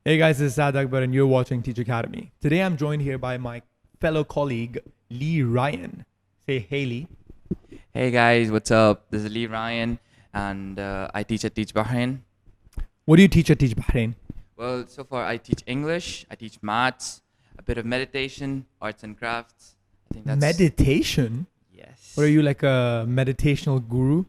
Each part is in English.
Hey guys, this is Sad Akbar and you're watching Teach Academy. Today I'm joined here by my fellow colleague Lee Ryan. Say hey Lee. Hey guys, what's up? This is Lee Ryan, and I teach at Teach Bahrain. What do you teach at Teach Bahrain? Well, so far I teach English, I teach maths, a bit of meditation, arts and crafts. I think that's Meditation? yes. What are you, like a meditational guru?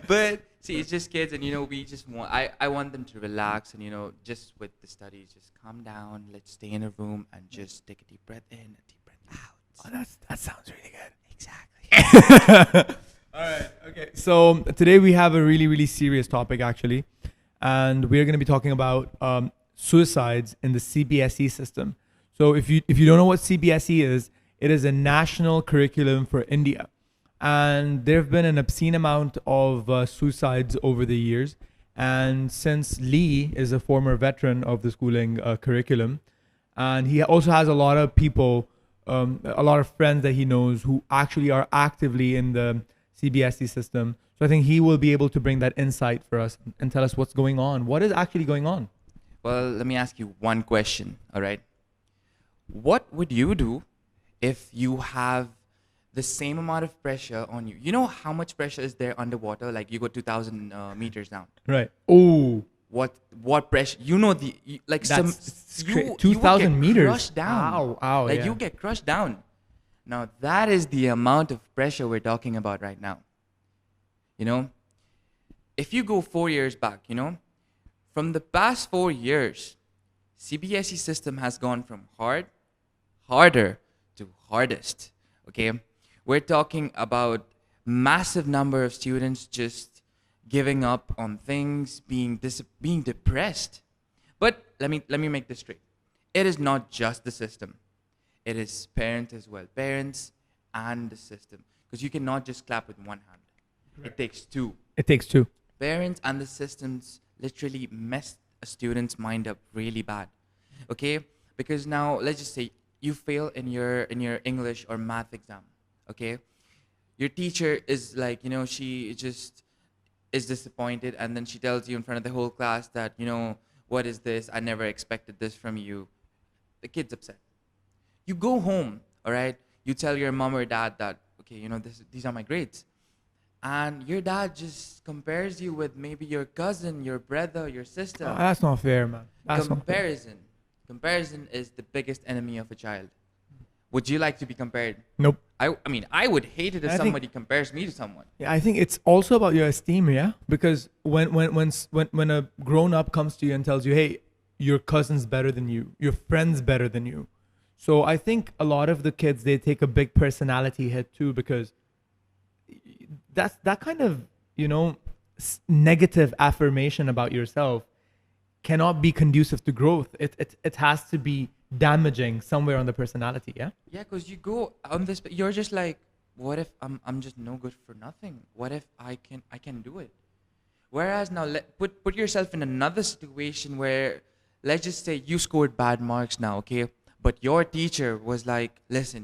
But see, it's just kids, and we just want I want them to relax, and just with the studies, just calm down. Let's stay in a room and just take a deep breath in, a deep breath out. Oh, that sounds really good. Exactly. All right. Okay. So today we have a really, really serious topic actually, and we're going to be talking about suicides in the CBSE system. So if you don't know what CBSE is, it is a national curriculum for India, and there have been an obscene amount of suicides over the years. And since Lee is a former veteran of the schooling curriculum, and he also has a lot of people, a lot of friends that he knows who actually are actively in the CBSE system. So I think he will be able to bring that insight for us and tell us what's going on. What is actually going on? Well, let me ask you one question. All right. What would you do if you have the same amount of pressure on you? You know how much pressure is there underwater? Like you go 2,000 meters down. Right. Oh, What pressure? Like some you 2,000 would get meters. crushed down. Ow, Like yeah. you get crushed down. Now that is the amount of pressure we're talking about right now. If you go 4 years back, from the past 4 years, CBSE system has gone from harder to hardest. Okay, we're talking about massive number of students just giving up on things, being depressed. But let me make this straight. It is not just the system. It is parents as well. Parents and the system. Because you cannot just clap with one hand. Correct. It takes two. It takes two. Parents and the systems literally mess a student's mind up really bad. Okay? Because now let's just say you fail in your English or math exam. Okay? Your teacher is like, she just is disappointed, and then she tells you in front of the whole class that, what is this? I never expected this from you. The kid's upset. You go home, all right? You tell your mom or dad that, okay, these are my grades. And your dad just compares you with maybe your cousin, your brother, your sister. Oh, that's not fair, man. That's not fair. Comparison is the biggest enemy of a child. Would you like to be compared? Nope. I mean, I would hate it if I think- somebody compares me to someone. Yeah, I think it's also about your esteem, yeah? Because when a grown up comes to you and tells you, hey, your cousin's better than you, your friend's better than you. So I think a lot of the kids, they take a big personality hit too, because that kind of, negative affirmation about yourself cannot be conducive to growth. It has to be damaging somewhere on the personality, yeah? Yeah, because you go on this, you're just like, what if I'm just no good for nothing? What if I can do it? Whereas now, put yourself in another situation where, let's just say you scored bad marks now, okay? But your teacher was like, listen,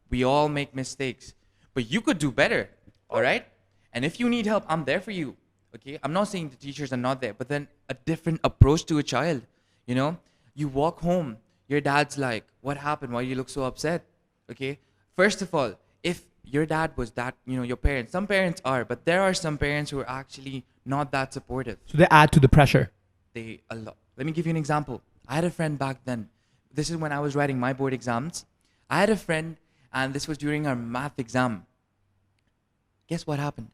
we all make mistakes, but you could do better, all right? And if you need help, I'm there for you, okay? I'm not saying the teachers are not there, but then a different approach to a child, You walk home, your dad's like, what happened? Why do you look so upset? Okay? First of all, if your dad was that, your parents, some parents are, but there are some parents who are actually not that supportive. So they add to the pressure. A lot. Let me give you an example. I had a friend back then. This is when I was writing my board exams. I had a friend, and this was during our math exam. Guess what happened?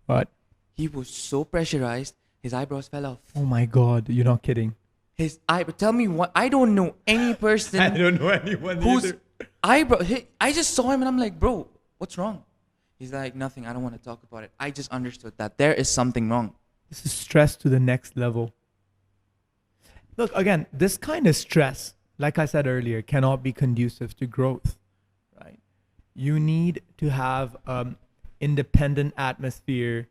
What? He was so pressurized, his eyebrows fell off. Oh my God, you're not kidding. His eyebrow. Tell me what. I don't know any person I don't know anyone whose either. eyebrow. I just saw him, and I'm like, bro, what's wrong? He's like, nothing. I don't want to talk about it. I just understood that there is something wrong. This is stress to the next level. Look, again, this kind of stress, like I said earlier, cannot be conducive to growth, right? You need to have independent atmosphere.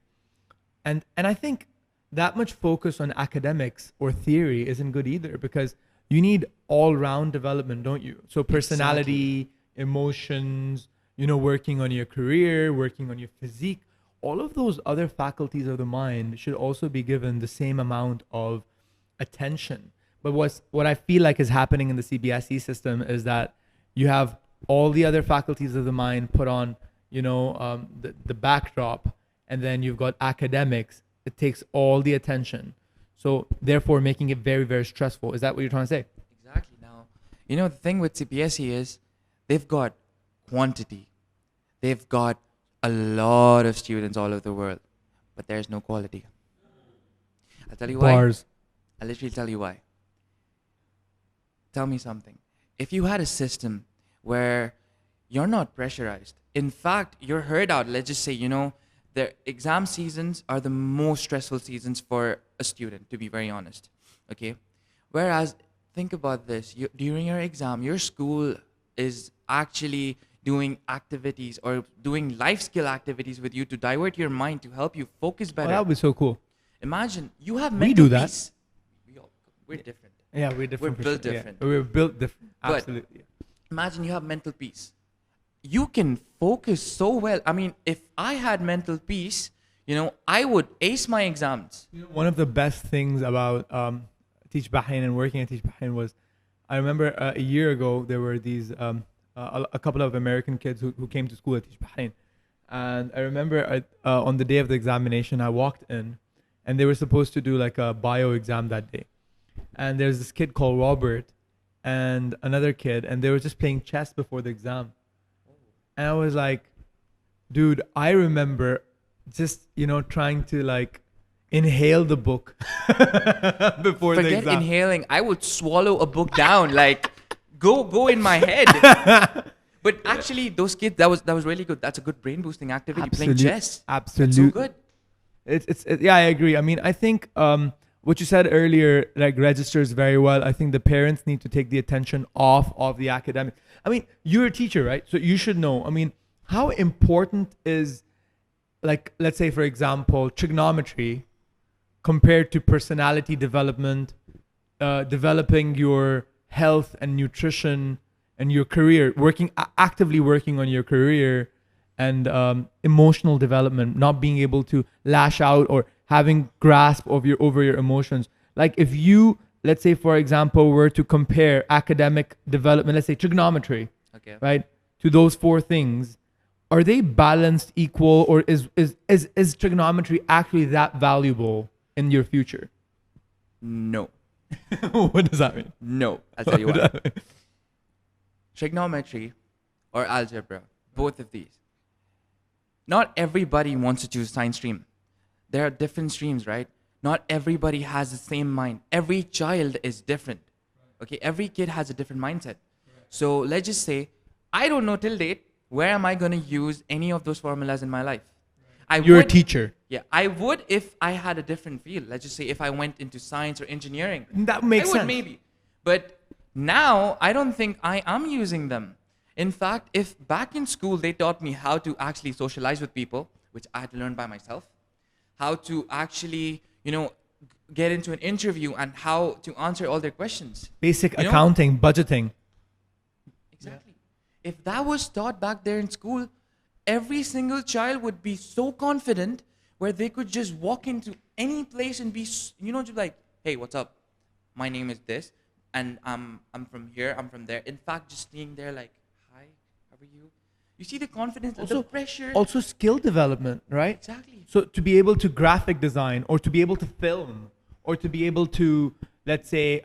And I think that much focus on academics or theory isn't good either, because you need all-round development, don't you? So personality, emotions, working on your career, working on your physique, all of those other faculties of the mind should also be given the same amount of attention. But what I feel like is happening in the CBSE system is that you have all the other faculties of the mind put on, the backdrop, and then you've got academics. It takes all the attention. So therefore making it very, very stressful. Is that what you're trying to say? Exactly. Now, the thing with CBSE is they've got quantity. They've got a lot of students all over the world, but there's no quality. I'll tell you why. Bars. I'll literally tell you why. Tell me something. If you had a system where you're not pressurized, in fact, you're heard out, let's just say, the exam seasons are the most stressful seasons for a student, to be very honest. Okay? Whereas, think about this. During your exam, your school is actually doing activities or doing life skill activities with you to divert your mind, to help you focus better. Oh, that would be so cool. Imagine, you have We mental do that. peace. We're different. Yeah, we're different. We're for built sure. different. Yeah, we're built different. But- Absolutely. Imagine you have mental peace. You can focus so well. I mean, if I had mental peace, I would ace my exams. One of the best things about Teach Bahrain and working at Teach Bahrain was, I remember a year ago there were these a couple of American kids who came to school at Teach Bahrain, and I remember on the day of the examination I walked in, and they were supposed to do like a bio exam that day, and there's this kid called Robert and another kid, and they were just playing chess before the exam, and I was like, dude, I remember just trying to like inhale the book before the Forget exam. inhaling. I would swallow a book down, like go in my head. But actually, those kids, that was really good. That's a good brain boosting activity. Playing chess. Absolutely. That's so good. Yeah, I agree. I mean, I think what you said earlier like registers very well. I think the parents need to take the attention off of the academic. I mean, you're a teacher, right? So you should know. I mean, how important is, like, let's say for example, trigonometry compared to personality development, developing your health and nutrition and your career, actively working on your career, and emotional development, not being able to lash out or having grasp of over your emotions. Like if you, let's say for example, were to compare academic development, let's say trigonometry, Okay. right, to those four things, are they balanced, equal, or is trigonometry actually that valuable in your future? No. What does that mean? No. I'll tell you why. Trigonometry or algebra, both of these. Not everybody wants to choose science stream. There are different streams, right? Not everybody has the same mind. Every child is different. Okay, every kid has a different mindset. So let's just say, I don't know till date, where am I going to use any of those formulas in my life? You're a teacher. Yeah, I would if I had a different field. Let's just say if I went into science or engineering. That makes I would sense. maybe. But now, I don't think I am using them. In fact, if back in school they taught me how to actually socialize with people, which I had to learn by myself, how to actually, get into an interview and how to answer all their questions. Basic You know? accounting, budgeting. Exactly. If that was taught back there in school, every single child would be so confident where they could just walk into any place and be, just like, hey, what's up? My name is this, and I'm from here, I'm from there. In fact, just being there like, hi, how are you? You see the confidence, the pressure. Also skill development, right? Exactly. So to be able to graphic design, or to be able to film, or to be able to, let's say,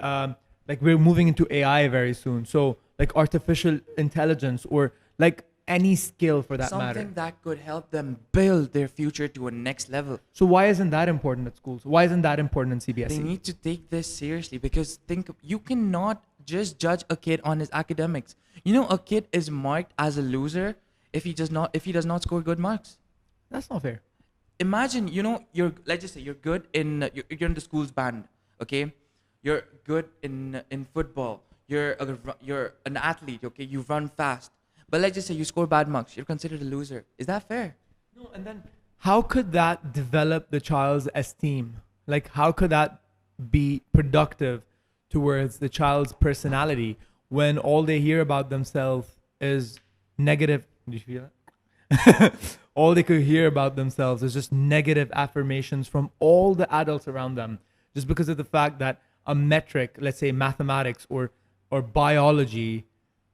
like we're moving into AI very soon. So like artificial intelligence, or like any skill for that matter. Something that could help them build their future to a next level. So why isn't that important at schools? Why isn't that important in CBSE? They need to take this seriously, because you cannot just judge a kid on his academics. A kid is marked as a loser if he does not score good marks. That's not fair. Imagine, let's just say you're good in you're in the school's band, okay? You're good in football. You're an athlete, okay? You run fast. But let's just say you score bad marks. You're considered a loser. Is that fair? No, and then how could that develop the child's esteem? Like, how could that be productive towards the child's personality when all they hear about themselves is negative? Do you feel that? All they could hear about themselves is just negative affirmations from all the adults around them, just because of the fact that a metric, let's say mathematics or biology,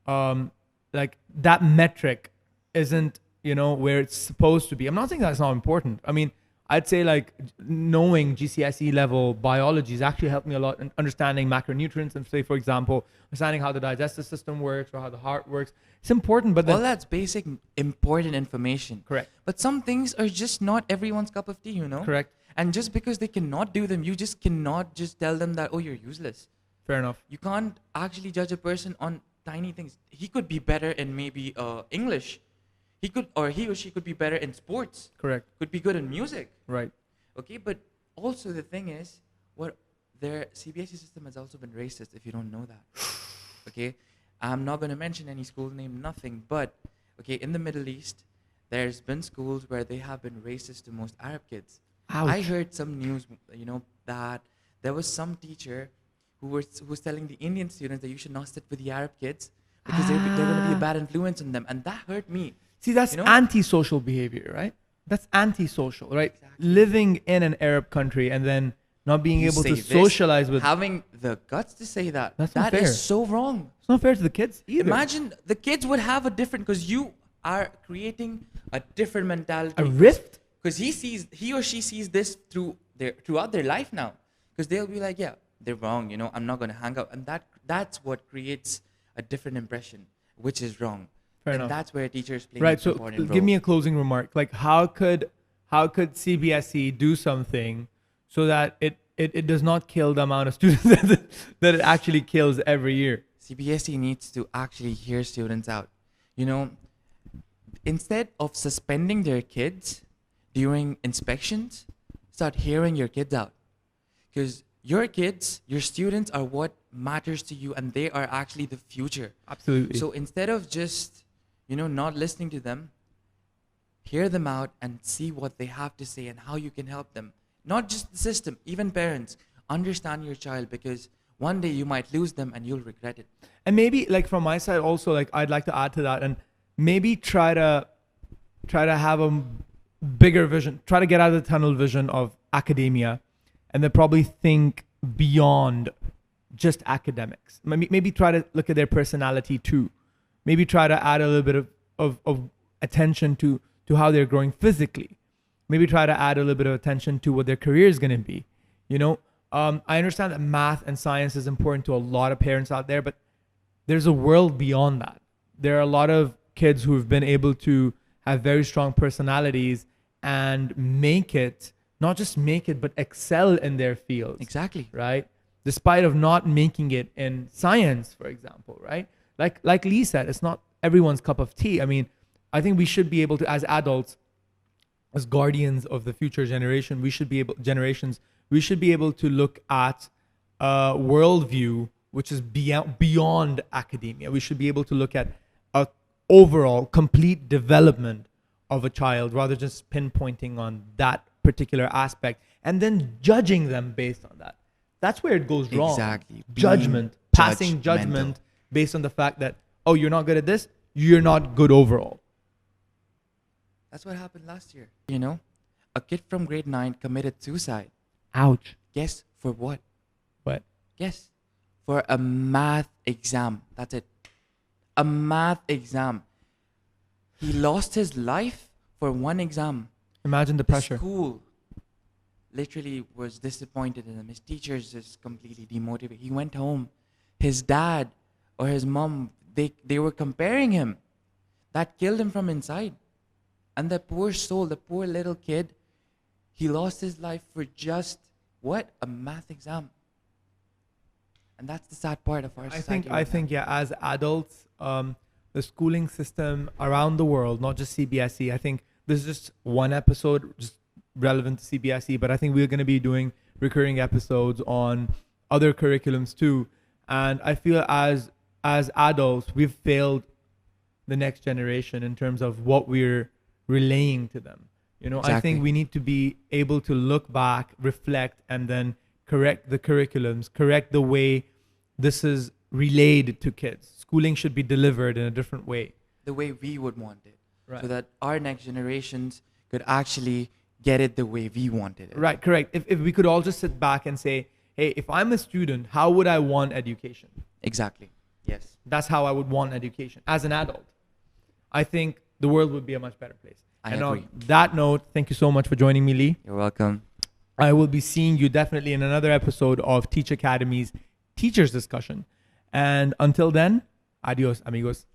like that metric isn't, you know, where it's supposed to be. I'm not saying that's not important. I mean, I'd say like knowing GCSE level biology has actually helped me a lot in understanding macronutrients and, say, for example, understanding how the digestive system works or how the heart works. It's important, but then All that's basic, important information. correct, But some things are just not everyone's cup of tea, you know? correct, And just because they cannot do them, you just cannot just tell them that, oh, you're useless. fair enough. You can't actually judge a person on tiny things. He could be better in maybe English. He could, or he or she could be better in sports. Correct, Could be good in music. right. Okay, but also the thing is, what their CBSE system has also been racist. If you don't know that, okay, I'm not going to mention any school name, nothing. But okay, in the Middle East, there's been schools where they have been racist to most Arab kids. Ouch. I heard some news, you know, that there was some teacher who was telling the Indian students that you should not sit with the Arab kids because they're going to be a bad influence on them, and that hurt me. See, that's You know? antisocial behavior, right? That's antisocial, right? Exactly. Living in an Arab country and then not being You able say to this, socialize with. having the guts to say that. That's not That fair. is so wrong. It's not fair to the kids either. Imagine the kids would have a different, because you are creating a different mentality. A rift? Because he or she sees this throughout their life now. Because they'll be like, yeah, they're wrong. You know, I'm not going to hang out, and that's what creates a different impression, which is wrong. Fair and enough. that's where teachers play Right. an So important role. give me a closing remark. Like, how could CBSE do something so that it does not kill the amount of students that it actually kills every year? CBSE needs to actually hear students out. You know, instead of suspending their kids during inspections, start hearing your kids out. Because your kids, your students are what matters to you, and they are actually the future. Absolutely. So instead of just, you know, not listening to them, hear them out and see what they have to say and how you can help them. Not just the system, even parents. Understand your child, because one day you might lose them and you'll regret it. And maybe, like, from my side also, like, I'd like to add to that, and maybe try to have a bigger vision, try to get out of the tunnel vision of academia, and then probably think beyond just academics. Maybe try to look at their personality too. Maybe try to add a little bit of attention to how they're growing physically. Maybe try to add a little bit of attention to what their career is going to be. You know, I understand that math and science is important to a lot of parents out there, but there's a world beyond that. There are a lot of kids who have been able to have very strong personalities and make it, not just make it, but excel in their fields. Exactly. Right? Despite of not making it in science, for example, right? Like Lee said, it's not everyone's cup of tea. I mean, I think we should be able to, as adults, as guardians of the future generation, we should be able to look at a worldview which is beyond academia. We should be able to look at a overall complete development of a child rather than just pinpointing on that particular aspect and then judging them based on that. That's where it goes wrong. Exactly. Judgment, passing judgment based on the fact that, oh, you're not good at this, you're not good overall. That's what happened last year. You know, a kid from grade 9 committed suicide. Ouch. Guess for what? What? Guess. For a math exam. That's it. A math exam. He lost his life for one exam. Imagine the The pressure. school literally was disappointed in him. His teachers just completely demotivated. He went home. His dad or his mom, they were comparing him. That killed him from inside. And the poor soul, the poor little kid, he lost his life for just what? A math exam. And that's the sad part of our society. I think, yeah, as adults, the schooling system around the world, not just CBSE, I think this is just one episode just relevant to CBSE, but I think we're going to be doing recurring episodes on other curriculums too. And I feel as adults, we've failed the next generation in terms of what we're relaying to them. You know, I Exactly. think we need to be able to look back, reflect, and then correct the curriculums, correct the way this is relayed to kids. Schooling should be delivered in a different way. the way we would want it. Right. So that our next generations could actually get it the way we wanted it. Right, correct. If we could all just sit back and say, hey, if I'm a student, how would I want education? Exactly. Yes. That's how I would want education as an adult. I think the world would be a much better place. I and agree. on that note, thank you so much for joining me, Lee. You're welcome. I will be seeing you definitely in another episode of Teach Academy's Teachers Discussion. And until then, adios, amigos.